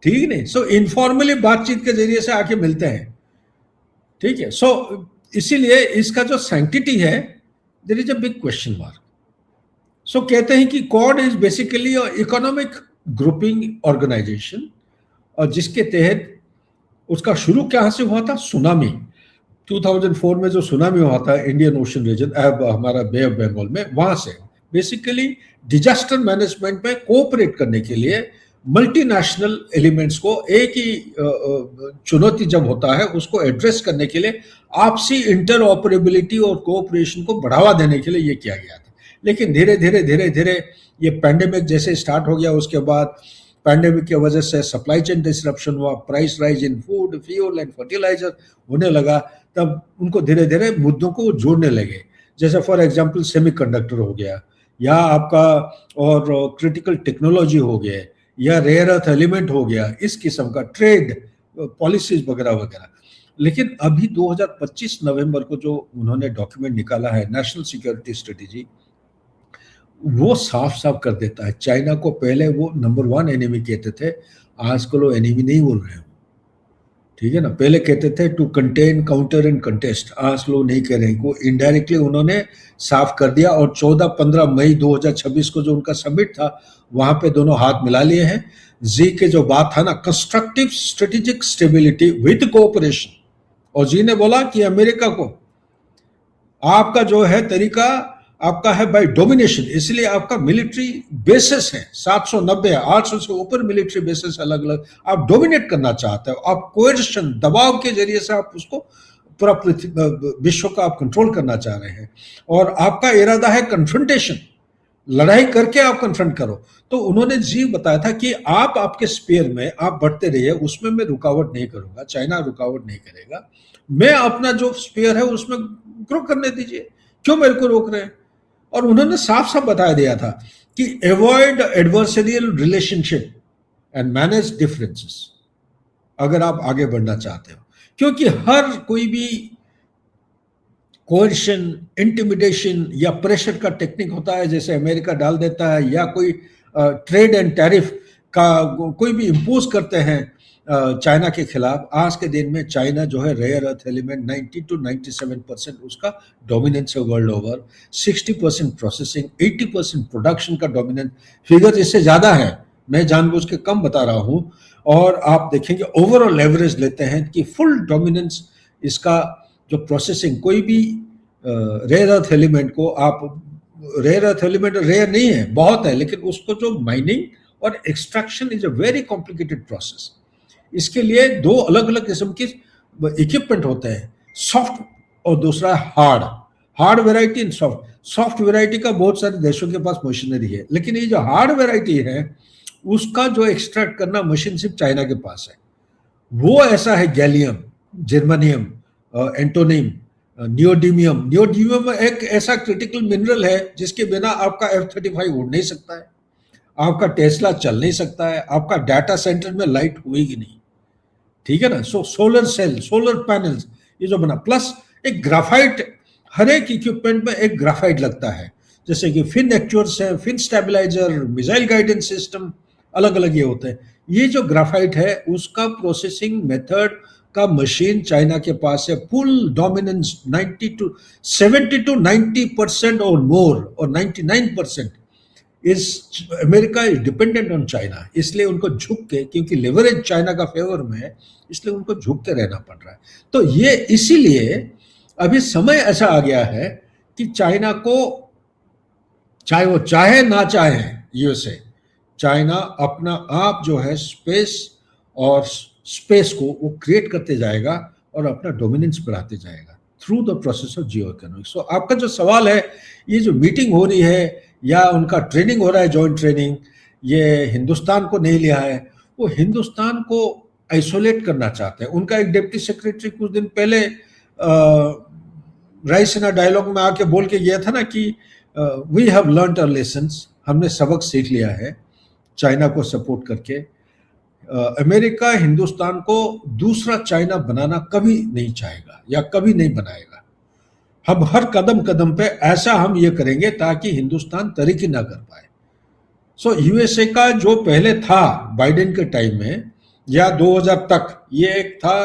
ठीक नहीं। सो इनफॉर्मली बातचीत के जरिए से आके मिलते हैं, ठीक है। सो इसीलिए इसका जो सैंक्टिटी है, there is a big question mark. So कहते हैं कि Quad is basically economic grouping organisation, और जिसके तहत उसका शुरू कहाँ से हुआ था, सुनामी 2004 में जो सुनामी हुआ था इंडियन ओशन रीजन, अब हमारा बे ऑफ बंगाल में, वहां से बेसिकली डिजास्टर मैनेजमेंट में कोऑपरेट करने के लिए मल्टीनेशनल एलिमेंट्स को, एक ही चुनौती जब होता है उसको एड्रेस करने के लिए आपसी इंटरऑपरेबिलिटी और कोऑपरेशन को बढ़ावा देने के लिए ये किया गया था। लेकिन धीरे धीरे ये पैंडेमिक जैसे स्टार्ट हो गया, उसके बाद पैंडेमिक की वजह से सप्लाई चेन डिसरप्शन हुआ, price rise in food, fuel and fertiliser होने लगा, तब उनको धीरे धीरे मुद्दों को जोड़ने लगे। जैसे फॉर एग्जांपल सेमीकंडक्टर हो गया, या आपका और क्रिटिकल टेक्नोलॉजी हो गया, या रेयर अर्थ एलिमेंट हो गया, इस किस्म का ट्रेड पॉलिसीज वगैरह वगैरह। लेकिन अभी 2025 नवंबर को जो उन्होंने डॉक्यूमेंट निकाला है, नेशनल सिक्योरिटी स्ट्रेटेजी, वो साफ साफ कर देता है। चाइना को पहले वो नंबर 1 एनिमी कहते थे, आजकल वो एनिमी नहीं बोल रहे हैं, ठीक है ना। पहले कहते थे to contain, counter and contest, आज लोग नहीं कह रहे हैं, को इनडायरेक्टली उन्होंने साफ कर दिया। और 14-15 मई 2026 को जो उनका समिट था, वहां पे दोनों हाथ मिला लिए हैं। जी के जो बात था ना, constructive strategic stability with cooperation, और जी ने बोला कि अमेरिका को आपका जो है तरीका आपका है बाय डोमिनेशन, इसलिए आपका मिलिट्री बेसिस है 790 800 से ऊपर मिलिट्री बेसिस अलग अलग, आप डोमिनेट करना चाहते हो, आप कोएर्शन, दबाव के जरिए से आप उसको पूरा विश्व का आप कंट्रोल करना चाह रहे हैं, और आपका इरादा है कन्फ्रंटेशन, लड़ाई करके आप कन्फ्रंट करो। तो उन्होंने जी बताया था कि आप आपके स्पेयर में आप बढ़ते रहिए, उसमें मैं रुकावट नहीं करूंगा, चाइना रुकावट नहीं करेगा, मैं अपना जो स्पेयर है उसमें ग्रो करने दीजिए, क्यों मेरे को रोक रहे हैं। और उन्होंने साफ साफ बता दिया था कि avoid adversarial relationship and manage differences, अगर आप आगे बढ़ना चाहते हो। क्योंकि हर कोई भी कोएर्शन, इंटिमिडेशन या प्रेशर का टेक्निक होता है, जैसे अमेरिका डाल देता है, या कोई ट्रेड एंड टैरिफ का कोई भी इम्पोज करते हैं चाइना के खिलाफ। आज के दिन में चाइना जो है रेयर अर्थ एलिमेंट 90 to 97% उसका डोमिनेंस है वर्ल्ड ओवर, 60% प्रोसेसिंग, 80% प्रोडक्शन का डोमिनेंस। फिगर इससे ज्यादा है, मैं जानबूझ के कम बता रहा हूं। और आप देखेंगे ओवरऑल एवरेज लेते हैं कि फुल डोमिनेंस इसका जो प्रोसेसिंग, कोई भी रेयर अर्थ एलिमेंट को आप, रेयर अर्थ एलिमेंट रेयर नहीं है, बहुत है, लेकिन उसको जो माइनिंग और extraction is a very complicated process. इसके लिए 2 अलग अलग किस्म के इक्विपमेंट होते हैं, सॉफ्ट और दूसरा hard variety and soft variety का बहुत सारे देशों के पास मशीनरी है, लेकिन ये जो हार्ड वेराइटी है उसका जो एक्सट्रैक्ट करना मशीन सिर्फ चाइना के पास है। वो ऐसा है गैलियम, जर्मेनियम, एंटोनियम, नियोडीमियम एक ऐसा क्रिटिकल मिनरल है जिसके बिना आपका F-35 उड़ नहीं सकता है, आपका टेस्ला चल नहीं सकता है, आपका डाटा सेंटर में लाइट होगी नहीं, ठीक है ना। सो सोलर सेल, सोलर पैनल्स, ये जो बना, प्लस एक ग्राफाइट, हर एक इक्विपमेंट में एक ग्राफाइट लगता है, जैसे कि फिन एक्चुअर्स है, fin stabiliser, missile guidance system, अलग अलग ये होते हैं। ये जो ग्राफाइट है उसका प्रोसेसिंग मेथड का मशीन चाइना के पास है, फुल डोमिनेंस 70 to 90% और मोर, और 99% इस America is dependent on China. इसलिए उनको झुक के, क्योंकि लेवरेज चाइना का फेवर में है, इसलिए उनको झुक के रहना पड़ रहा है। तो ये इसीलिए अभी समय ऐसा आ गया है कि चाइना को चाहे वो चाहे ना चाहे यूएसए, चाइना अपना आप जो है स्पेस और स्पेस को वो क्रिएट करते जाएगा और अपना डोमिनेंस बढ़ाते जाएगा through the process of geo economics. So आपका जो सवाल है, ये जो मीटिंग हो रही है या उनका ट्रेनिंग हो रहा है, जॉइंट ट्रेनिंग, ये हिंदुस्तान को नहीं लिया है, वो हिंदुस्तान को आइसोलेट करना चाहते हैं। उनका एक डिप्टी सेक्रेटरी कुछ दिन पहले राइसिना डायलॉग में आके बोल के गया था ना कि we have learned our lessons, हमने सबक सीख लिया है चाइना को सपोर्ट करके। अमेरिका हिंदुस्तान को दूसरा चाइना बनाना कभी नहीं चाहेगा या कभी नहीं बनाएगा। हम हर कदम कदम पे ऐसा हम ये करेंगे ताकि हिंदुस्तान तरक्की ना कर पाए। सो यूएसए का जो पहले था बाइडेन के टाइम में या 2000 तक, ये एक था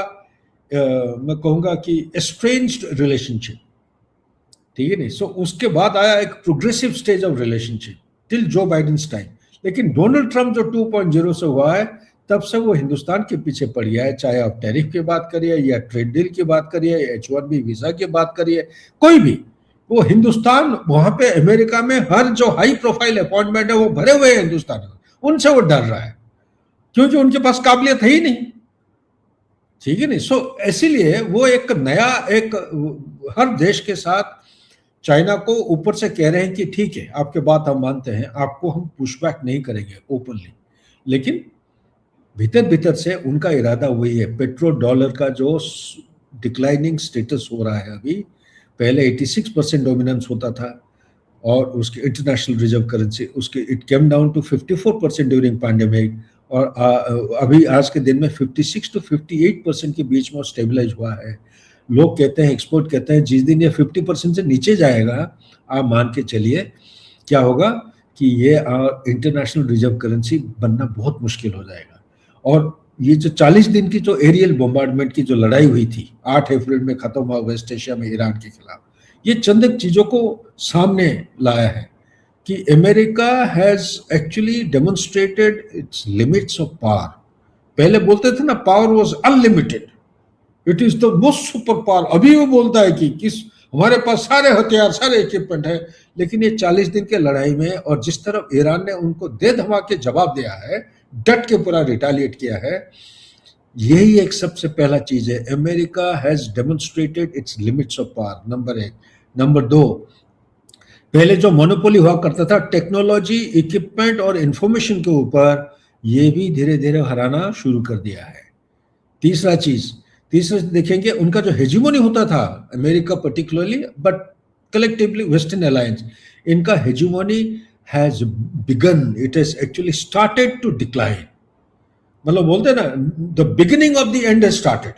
मैं कहूँगा कि एस्ट्रेंज्ड रिलेशनशिप, ठीक है नहीं। सो उसके बाद आया एक progressive stage of relationship till जो बाइडेन्स टाइम। लेकिन डोनाल्ड ट्रंप जो 2.0 से हुआ है, तब से वो हिंदुस्तान के पीछे पड़ गया है। चाहे आप टैरिफ की बात करिए या ट्रेड डील की बात करिए, H1B वीजा की बात करिए, कोई भी, वो हिंदुस्तान वहां पे अमेरिका में हर जो हाई प्रोफाइल अपॉइंटमेंट है वो भरे हुए हैं हिंदुस्तान में, उनसे वो डर रहा है क्योंकि उनके पास काबिलियत है ही नहीं, ठीक है नहीं। सो इसीलिए वो एक नया एक हर देश के साथ चाइना को ऊपर से कह रहे हैं कि ठीक है, आपके बात हम मानते हैं, आपको हम पुशबैक नहीं करेंगे ओपनली, लेकिन भीतर भीतर से उनका इरादा वही है। पेट्रो डॉलर का जो डिक्लाइनिंग स्टेटस हो रहा है अभी, पहले 86% डोमिनेंस होता था और उसके इंटरनेशनल रिजर्व करेंसी उसके it came down to 54% during pandemic, और अभी आज के दिन में 56 to 58% के बीच में स्टेबलाइज हुआ है। लोग कहते हैं, एक्सपर्ट कहते हैं, जिस दिन ये 50% से नीचे जाएगा, आप मान के चलिए क्या होगा कि ये इंटरनेशनल रिजर्व करेंसी बनना बहुत मुश्किल हो जाएगा। और ये जो 40 दिन की जो एरियल बॉम्बार्डमेंट की जो लड़ाई हुई थी 8 अप्रैल में खत्म हुआ वेस्ट एशिया में ईरान के खिलाफ, ये चंद एक चीजों को सामने लाया है कि America has actually demonstrated it's limits of power. पहले बोलते थे ना power was unlimited, it is the most super power. अभी वो बोलता है कि किस हमारे पास सारे हथियार सारे इक्विपमेंट है, लेकिन ये 40 दिन के लड़ाई में और जिस तरह ईरान ने उनको दे धमा के जवाब दिया है, डट के पूरा रिटालिएट किया है, यही एक सबसे पहला चीज है। America has demonstrated it's limits of power, number 1। Number 2, पहले जो मोनोपोली हुआ करता था टेक्नोलॉजी, इक्विपमेंट और इंफॉर्मेशन के ऊपर, ये भी धीरे धीरे हराना शुरू कर दिया है। तीसरा देखेंगे उनका जो हेजिमोनी होता था America particularly but collectively western alliance, इनका hegemony has begun, it has actually started to decline. मतलब बोलते हैं ना the beginning of the end has started,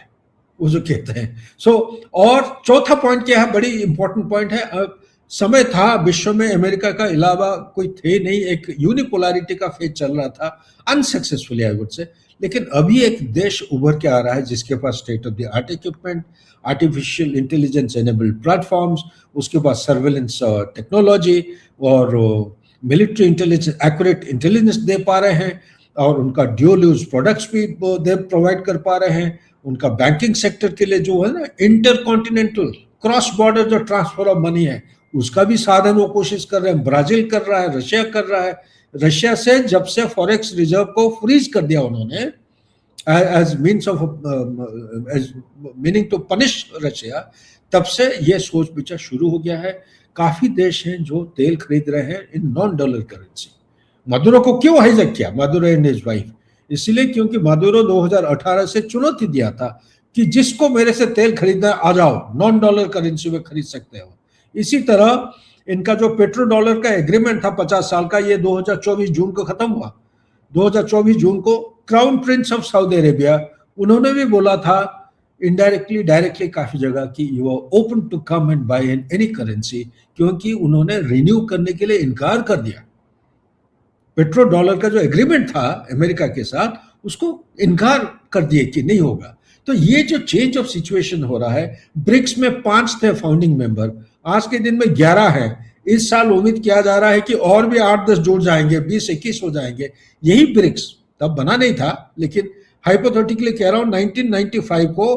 वो जो कहते हैं। सो और चौथा पॉइंट क्या है, बड़ी इंपॉर्टेंट पॉइंट है, समय था विश्व में अमेरिका का अलावा कोई थे नहीं, एक यूनिपोलैरिटी का फेज चल रहा था अनसक्सेसफुली आई वुड से। लेकिन अभी एक देश उभर के आ रहा है जिसके पास state of the art equipment, artificial intelligence enabled platforms, उसके पास सर्वेलेंस टेक्नोलॉजी और मिलिट्री इंटेलिजेंस, एक्यूरेट इंटेलिजेंस दे पा रहे हैं, और उनका ड्यूल यूज प्रोडक्ट्स भी दे प्रोवाइड कर पा रहे हैं। उनका बैंकिंग सेक्टर के लिए जो है ना इंटर कॉन्टिनेंटल क्रॉस बॉर्डर जो ट्रांसफर ऑफ मनी है, उसका भी साधन वो कोशिश कर रहे हैं। ब्राजील कर रहा है, रशिया कर रहा है। रशिया से जब से फॉरेक्स रिजर्व को फ्रीज कर दिया उन्होंने as means of meaning to punish Russia, तब से ये सोच विचार शुरू हो गया है। काफी देश हैं जो तेल खरीद रहे हैं in non dollar currency. Maduro को क्यों हाईजैक किया, मादुरो एंड हिज वाइफ? इसलिए क्योंकि मादुरो 2018 से चुनौती दिया था कि जिसको मेरे से तेल खरीदना आ जाओ, नॉन डॉलर करेंसी में खरीद सकते हो। इसी तरह इनका जो पेट्रो डॉलर का एग्रीमेंट था 50 साल का, ये 2024 जून को खत्म हुआ। 2024 जून को crown prince of Saudi Arabia, उन्होंने भी बोला था इनडायरेक्टली डायरेक्टली काफी जगह कि you are open to come and buy in any currency, क्योंकि उन्होंने रिन्यू करने के लिए इनकार कर दिया। पेट्रो डॉलर का जो एग्रीमेंट था अमेरिका के साथ, उसको इनकार कर दिए कि नहीं होगा। तो ये जो चेंज ऑफ सिचुएशन हो रहा है, ब्रिक्स में 5 थे फाउंडिंग मेंबर, आज के दिन में 11 है। इस साल उम्मीद किया जा रहा है कि और भी 8-10 जुड़ जाएंगे, 20-21 हो जाएंगे। यही ब्रिक्स तब बना नहीं था, लेकिन हाइपोथेटिकली कह रहा हूं 1995 को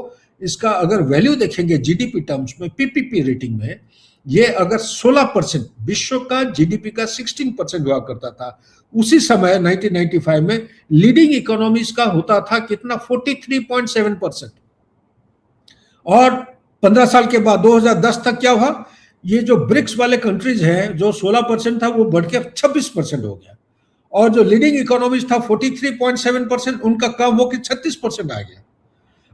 इसका अगर वैल्यू देखेंगे जीडीपी टर्म्स में, पीपीपी रेटिंग में, ये अगर 16%, विश्व का जीडीपी का 16% हुआ करता था, उसी समय 1995 में लीडिंग इकोनॉमीज का होता था कितना, 43.7%। और 15 साल के बाद 2010 तक क्या हुआ, ये जो ब्रिक्स वाले कंट्रीज हैं, जो 16% था वो बढ़ के 26% हो गया, और जो लीडिंग इकोनॉमीज था 43.7%, उनका कम होकर 36% आ गया।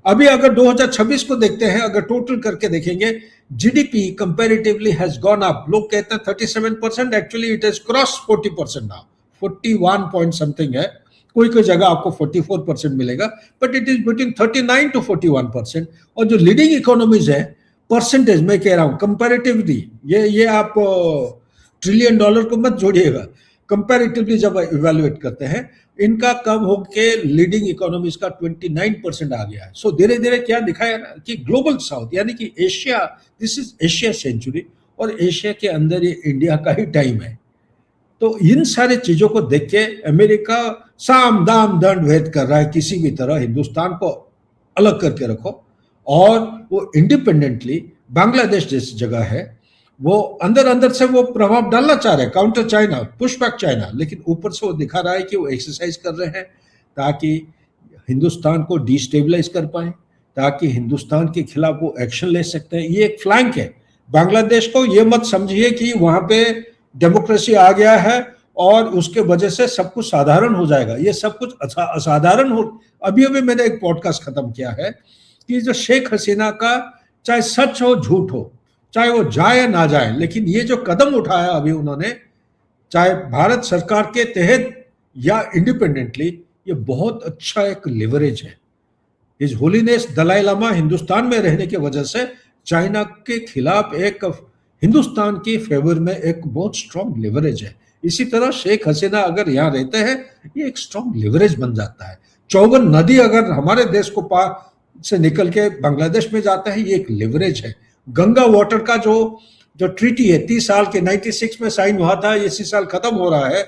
अभी अगर 2026 को देखते हैं, अगर टोटल करके देखेंगे, GDP comparatively has gone up. लोग कहते हैं 37%, actually it has cross 40% now, 41 point something है, कोई कोई जगह आपको 44% मिलेगा, but it is between 39 to 41%। और जो लीडिंग इकोनॉमीज है, परसेंटेज मैं कह रहा हूं कंपैरेटिवली, ये आप ट्रिलियन डॉलर को मत जोड़िएगा, कंपैरेटिवली जब इवैल्यूएट करते हैं, इनका कम होके लीडिंग इकोनॉमीज का 29% आ गया है। सो धीरे धीरे क्या दिखाया ना कि ग्लोबल साउथ यानी कि Asia, this is Asia century, और एशिया के अंदर ये इंडिया का ही टाइम है। तो इन सारे चीजों को देख के अमेरिका साम दाम दंड भेद कर रहा है, किसी भी तरह हिंदुस्तान को अलग करके रखो, और वो इंडिपेंडेंटली बांग्लादेश जैसी जगह है, वो अंदर अंदर से वो प्रभाव डालना चाह रहे हैं, counter China, push back China, लेकिन ऊपर से वो दिखा रहा है कि वो एक्सरसाइज कर रहे हैं ताकि हिंदुस्तान को डिस्टेबलाइज कर पाए, ताकि हिंदुस्तान के खिलाफ वो एक्शन ले सकते हैं। ये एक फ्लैंक है बांग्लादेश को, ये मत समझिए कि वहां पे डेमोक्रेसी आ गया है और उसके वजह से सब कुछ साधारण हो जाएगा, ये सब कुछ असाधारण हो। अभी अभी मैंने एक पॉडकास्ट खत्म किया है कि जो शेख हसीना का, चाहे सच हो झूठ हो, चाहे वो जाए या ना जाए, लेकिन ये जो कदम उठाया अभी उन्होंने, चाहे भारत सरकार के तहत या इंडिपेंडेंटली, ये बहुत अच्छा एक लिवरेज है। हिज होलीनेस दलाई लामा हिंदुस्तान में रहने की वजह से चाइना के खिलाफ एक हिंदुस्तान की फेवर में एक बहुत स्ट्रॉन्ग लिवरेज है। इसी तरह शेख हसीना अगर यहाँ रहते हैं, ये एक स्ट्रॉन्ग लिवरेज बन जाता है। 54 नदी अगर हमारे देश को पार से निकल के बांग्लादेश में जाता है, ये एक लिवरेज है। गंगा वाटर का जो ट्रीटी है 30 साल के 96 में साइन हुआ था, इसी साल खत्म हो रहा है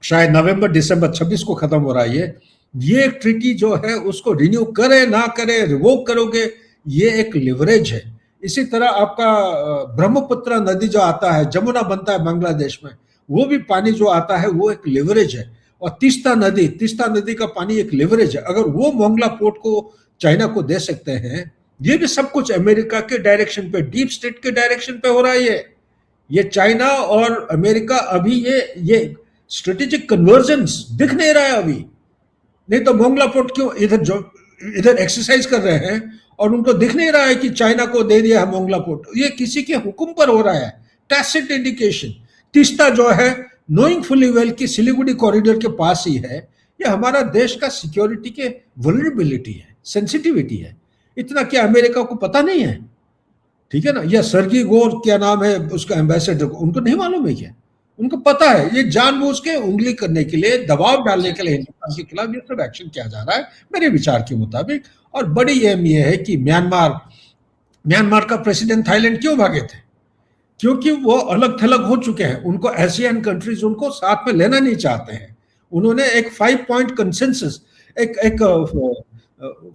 शायद नवंबर दिसंबर 26 को खत्म हो रहा है। ये एक ट्रीटी जो है उसको रिन्यू करे ना करे, रिवोक करोगे, ये एक लिवरेज है। इसी तरह आपका ब्रह्मपुत्र नदी जो आता है, जमुना बनता है बांग्लादेश में, वो भी पानी जो आता है वो एक लिवरेज है। और तीस्ता नदी का पानी एक लिवरेज है। अगर वो मोंगला पोर्ट को चाइना को दे सकते हैं, ये भी सब कुछ अमेरिका के डायरेक्शन पे, डीप स्टेट के डायरेक्शन पे हो रहा है। ये चाइना और अमेरिका अभी ये स्ट्रेटेजिक कन्वर्जेंस दिख नहीं रहा है अभी। नहीं तो मोंगला पोर्ट क्यों इधर एक्सरसाइज कर रहे हैं और उनको दिख नहीं रहा है कि चाइना को दे दिया है मोंगला पोर्ट। ये किसी के हुक्म पर हो रहा है, टैसिट इंडिकेशन। तीस्ता जो है नोइंग फुली वेल कि सिलीगुड़ी कॉरिडोर के पास ही है, ये हमारा देश का सिक्योरिटी के वल्नरेबिलिटी है, सेंसिटिविटी है। इतना क्या अमेरिका को पता नहीं है? ठीक है ना। या सर्गी गोर क्या नाम है उसका एम्बेसडर, उनको नहीं मालूम है क्या? उनको पता है। ये जानबूझ के उंगली करने के लिए, दबाव डालने के लिए हिंदुस्तान के खिलाफ ये सब एक्शन किया जा रहा है मेरे विचार के मुताबिक। और बड़ी एम ये है कि म्यांमार का प्रेसिडेंट थाईलैंड क्यों भागे थे? क्योंकि वो अलग थलग हो चुके हैं। उनको एशियन कंट्रीज उनको साथ में लेना नहीं चाहते हैं। उन्होंने एक 5 पॉइंट कंसेंसस, एक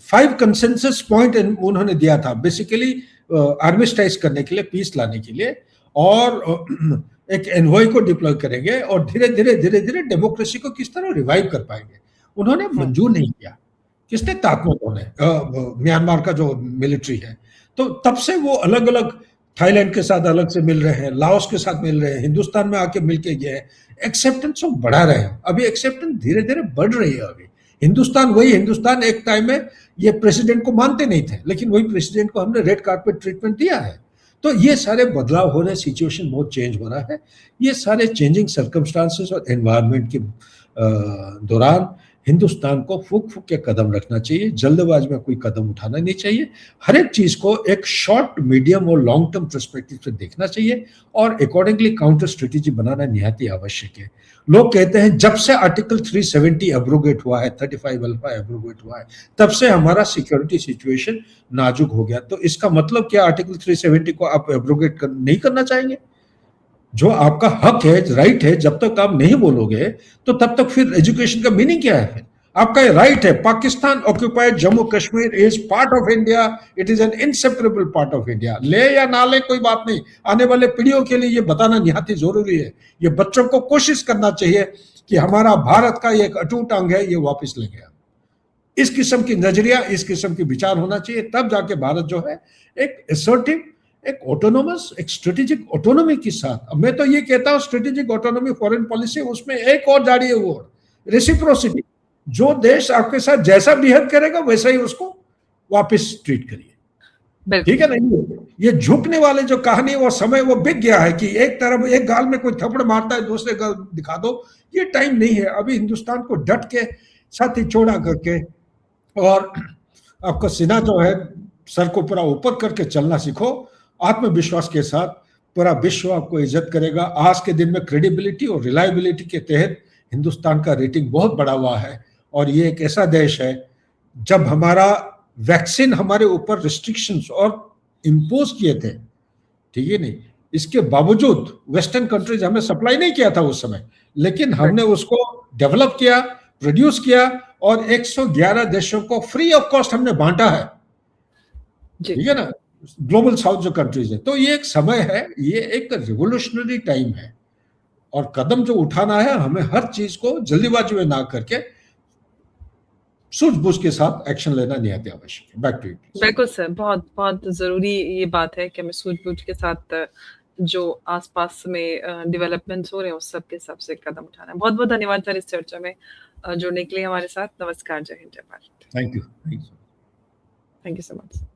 5 कंसेंसस पॉइंट उन्होंने दिया था बेसिकली आर्मिस्टाइज करने के लिए, पीस लाने के लिए, और एक एनवॉय को डिप्लॉय करेंगे और धीरे धीरे डेमोक्रेसी को किस तरह रिवाइव कर पाएंगे। उन्होंने मंजूर नहीं किया। किसने? ताकतों ने, म्यांमार का जो मिलिट्री है। तो तब से वो अलग अलग थाईलैंड के साथ अलग से मिल रहे हैं, लाओस के साथ मिल रहे हैं, हिंदुस्तान में आके मिलके गए हैं, एक्सेप्टेंस को बढ़ा रहे हैं। अभी एक्सेप्टेंस धीरे धीरे बढ़ रही है। अभी हिंदुस्तान एक टाइम में ये प्रेसिडेंट को मानते नहीं थे, लेकिन वही प्रेसिडेंट को हमने रेड कार्पेट ट्रीटमेंट दिया है। तो ये सारे बदलाव हो रहे, सिचुएशन बहुत चेंज हो रहा है। ये सारे चेंजिंग सर्कमस्टांसेस और एनवायरनमेंट के दौरान हिंदुस्तान को फूक के कदम रखना चाहिए। जल्दबाजी में कोई कदम उठाना नहीं चाहिए। हर एक चीज को एक शॉर्ट, मीडियम और लॉन्ग टर्म पर्सपेक्टिव से देखना चाहिए और अकॉर्डिंगली काउंटर स्ट्रेटेजी बनाना निहायत आवश्यक है। लोग कहते हैं जब से आर्टिकल 370 एब्रोगेट हुआ है, 35 अल्फा एब्रोगेट हुआ है, तब से हमारा सिक्योरिटी सिचुएशन नाजुक हो गया। तो इसका मतलब क्या आर्टिकल 370 को आप एब्रोगेट नहीं करना चाहेंगे? जो आपका हक है, राइट है, जब तक आप नहीं बोलोगे तो तब तक फिर एजुकेशन का मीनिंग क्या है? फिर आपका ये राइट है। Pakistan occupied Jammu Kashmir is part of India, it is an inseparable part of India. ले या ना ले कोई बात नहीं, आने वाले पीढ़ियों के लिए ये बताना निहायत जरूरी है। ये बच्चों को कोशिश करना चाहिए कि हमारा भारत का ये एक अटूट अंग है, ये वापस ले गया। इस किस्म की नजरिया, इस किस्म की विचार होना चाहिए, तब जाके भारत जो है एक असर्टिव, एक ऑटोनोमस, एक स्ट्रेटेजिक ऑटोनॉमी के साथ। अब मैं तो ये कहता हूं स्ट्रेटेजिक ऑटोनॉमी फॉरेन पॉलिसी, उसमें एक और जारी है, वो रेसिप्रोसिटी। जो देश आपके साथ जैसा बिहेव करेगा वैसा ही उसको वापस ट्रीट करिए, ठीक है ना। ये झुकने वाले जो कहानी, वो समय वो बिक गया है कि एक तरफ एक गाल में कोई थप्पड़ मारता है, दूसरे गाल दिखा दो। ये टाइम नहीं है। अभी हिंदुस्तान को डट के छाती चौड़ा करके और आपका सीना जो है सर को पूरा ऊपर करके चलना सीखो, आत्मविश्वास के साथ। पूरा विश्व आपको इज्जत करेगा। आज के दिन में क्रेडिबिलिटी और रिलायबिलिटी के तहत हिंदुस्तान का रेटिंग बहुत बढ़ा हुआ है। और ये एक ऐसा देश है, जब हमारा वैक्सीन हमारे ऊपर रिस्ट्रिक्शंस और इम्पोज किए थे, ठीक है नहीं, इसके बावजूद वेस्टर्न कंट्रीज हमें सप्लाई नहीं किया था उस समय, लेकिन हमने उसको डेवलप किया, प्रोड्यूस किया और 111 देशों को फ्री ऑफ कॉस्ट हमने बांटा है, ठीक है ना, ग्लोबल साउथ जो कंट्रीज है। तो ये एक समय है, ये एक रिवोल्यूशनरी टाइम है। और कदम जो उठाना है, हमें हर चीज को जल्दीबाजी में ना करके सूझबूझ के साथ एक्शन लेना निहायत आवश्यक है। Back to you. बिल्कुल सर, बहुत बहुत ज़रूरी ये बात है कि हमें सूझबूझ के साथ जो आसपास में डेवलपमेंट्स हो रहे हैं उस सब के हिसाब से कदम उठाना है। बहुत-बहुत धन्यवाद सर इस चर्चा में जुड़ने के लिए हमारे साथ। नमस्कार, जय हिंद, जय Bharat. Thank you. Thank you so much.